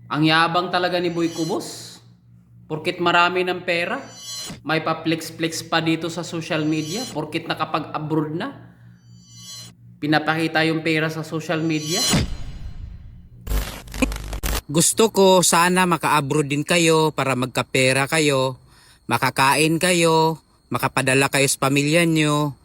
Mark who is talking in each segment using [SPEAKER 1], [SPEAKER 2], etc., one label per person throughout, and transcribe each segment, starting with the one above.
[SPEAKER 1] Ang yabang talaga ni Boy Kubos. Porkit marami ng pera, may pa-flex-flex pa dito sa social media. Porkit nakapag-abroad na, pinapakita yung pera sa social media.
[SPEAKER 2] Gusto ko sana maka-abroad din kayo para magkapera kayo, makakain kayo, makapadala kayo sa pamilya nyo,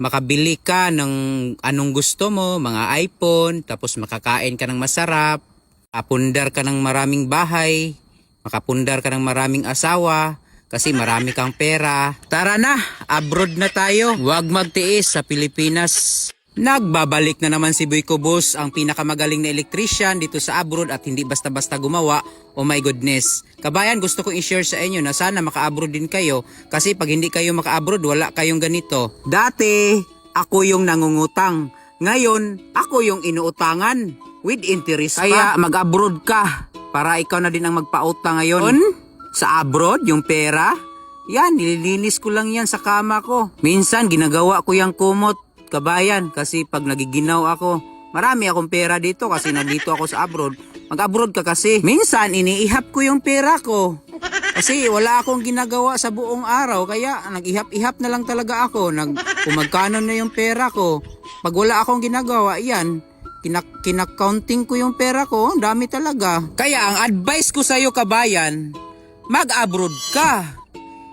[SPEAKER 2] makabili ka ng anong gusto mo, mga iPhone, tapos makakain ka ng masarap, makapundar ka ng maraming bahay, makapundar ka ng maraming asawa, kasi marami kang pera. Tara na, abroad na tayo. Huwag magtiis sa Pilipinas. Nagbabalik na naman si Boy Kubos, ang pinakamagaling na electrician dito sa abroad at hindi basta-basta gumawa. Oh my goodness. Kabayan, gusto kong i-share sa inyo na sana maka-abroad din kayo kasi pag hindi kayo maka-abroad, wala kayong ganito. Dati, ako yung nangungutang. Ngayon, ako yung inuutangan with interest pa. Kaya mag-abroad ka para ikaw na din ang magpautang ngayon. Sa abroad, yung pera, yan, nililinis ko lang yan sa kama ko. Minsan, ginagawa ko yung kumot. Kabayan, kasi pag nagiginaw ako, marami akong pera dito kasi nandito ako sa abroad. Mag-abroad ka kasi. Minsan, iniihap ko yung pera ko. Kasi wala akong ginagawa sa buong araw, kaya nag-ihap-ihap na lang talaga ako. Kung magkano na yung pera ko. Pag wala akong ginagawa, yan, kinakaunting ko yung pera ko, ang dami talaga. Kaya ang advice ko sa'yo, kabayan, mag-abroad ka.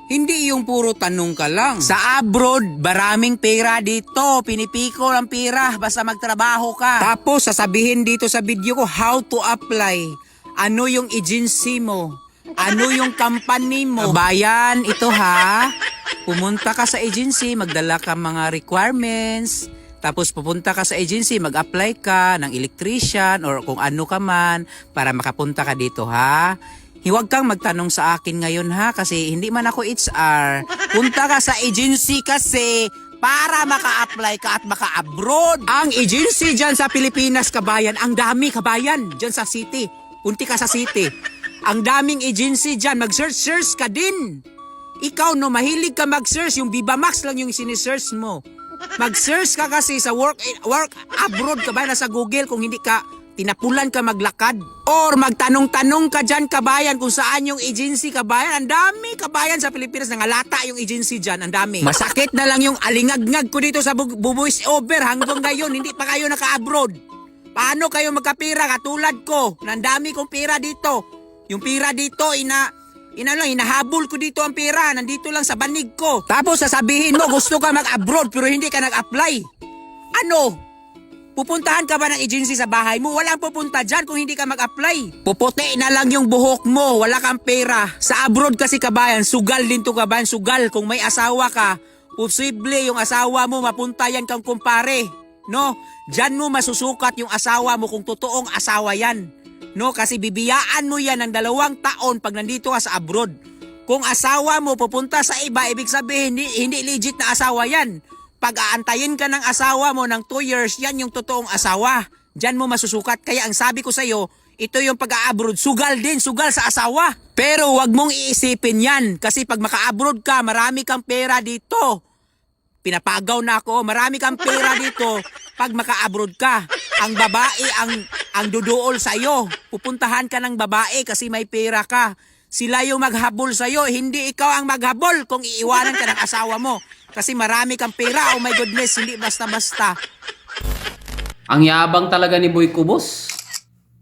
[SPEAKER 2] Hindi yung puro tanong ka lang. Sa abroad, maraming pera dito. Pinipiko ang pera basta magtrabaho ka. Tapos sasabihin dito sa video ko how to apply. Ano yung agency mo? Ano yung company mo? Bayan, ito ha. Pumunta ka sa agency, magdala ka mga requirements. Tapos pupunta ka sa agency, mag-apply ka ng electrician or kung ano ka man para makapunta ka dito ha. Huwag kang magtanong sa akin ngayon ha kasi hindi man ako HR. Punta ka sa agency kasi para maka-apply ka at maka-abroad. Ang agency dyan sa Pilipinas, kabayan, ang dami kabayan dyan sa city. Punti ka sa city. Ang daming agency dyan, mag-search ka din. Ikaw no, mahilig ka mag-search, yung Viva Max lang yung sinisearch mo. Mag-search ka kasi sa work abroad kabayan, nasa Google kung hindi ka tinapulan ka maglakad. Or magtanong-tanong ka dyan kabayan kung saan yung agency kabayan. Ang dami kabayan sa Pilipinas, nangalata yung agency dyan, ang dami. Masakit na lang yung alingag-ngag ko dito sa voice over hanggang ngayon, hindi pa kayo naka-abroad. Paano kayo magkapira katulad ko? Ang dami kong pira dito. Yung pira dito, hinahabol ko dito ang pira, nandito lang sa banig ko. Tapos sasabihin mo gusto ka mag-abroad pero hindi ka nag-apply. Ano? Pupuntahan ka ba ng agency sa bahay mo? Walang pupunta dyan kung hindi ka mag-apply. Puputi na lang yung buhok mo, wala kang pera. Sa abroad kasi kabayan, sugal din to kabayan, sugal. Kung may asawa ka, posible yung asawa mo mapunta yan kang kumpare. No? Dyan mo masusukat yung asawa mo kung totoong asawa yan. No? Kasi bibiyaan mo yan ng 2 taon pag nandito ka sa abroad. Kung asawa mo pupunta sa iba, ibig sabihin hindi legit na asawa yan. Pag-aantayin ka ng asawa mo ng 2 years, yan yung totoong asawa. Diyan mo masusukat. Kaya ang sabi ko sa'yo, ito yung pag-a-abroad. Sugal din, sugal sa asawa. Pero wag mong iisipin yan. Kasi pag maka-abroad ka, marami kang pera dito. Pinapagaw na ako, marami kang pera dito pag maka-abroad ka. Ang babae ang duduol sa'yo. Pupuntahan ka ng babae kasi may pera ka. Sila yung maghabol sa'yo, hindi ikaw ang maghabol kung iiwanan ka ng asawa mo. Kasi marami kang pera, oh my goodness, hindi basta-basta.
[SPEAKER 1] Ang yabang talaga ni Boy Kubos.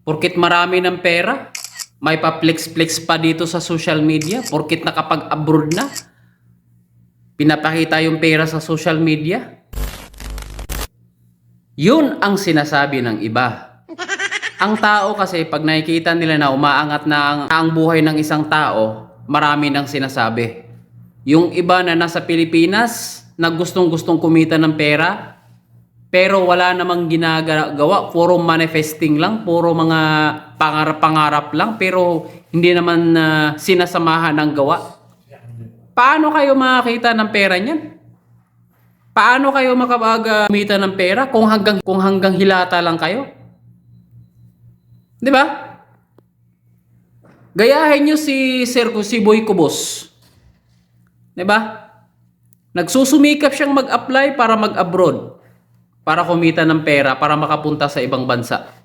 [SPEAKER 1] Porkit marami ng pera, may pa-flex-flex pa dito sa social media. Porkit nakapag-abroad na, pinapakita yung pera sa social media. Yun ang sinasabi ng iba. Ang tao kasi pag nakikita nila na umaangat na ang buhay ng isang tao, marami nang sinasabi. Yung iba na nasa Pilipinas, na gustong-gustong kumita ng pera, pero wala namang ginagawa, puro manifesting lang, puro mga pangarap-pangarap lang, pero hindi naman sinasamahan ng gawa. Paano kayo makakita ng pera niyan? Paano kayo kumita ng pera kung hanggang hilata lang kayo? 'Di ba? Gayahin niyo si Boy Kubos. 'Di ba? Nagsusumikap siyang mag-apply para mag-abroad, para kumita ng pera, para makapunta sa ibang bansa.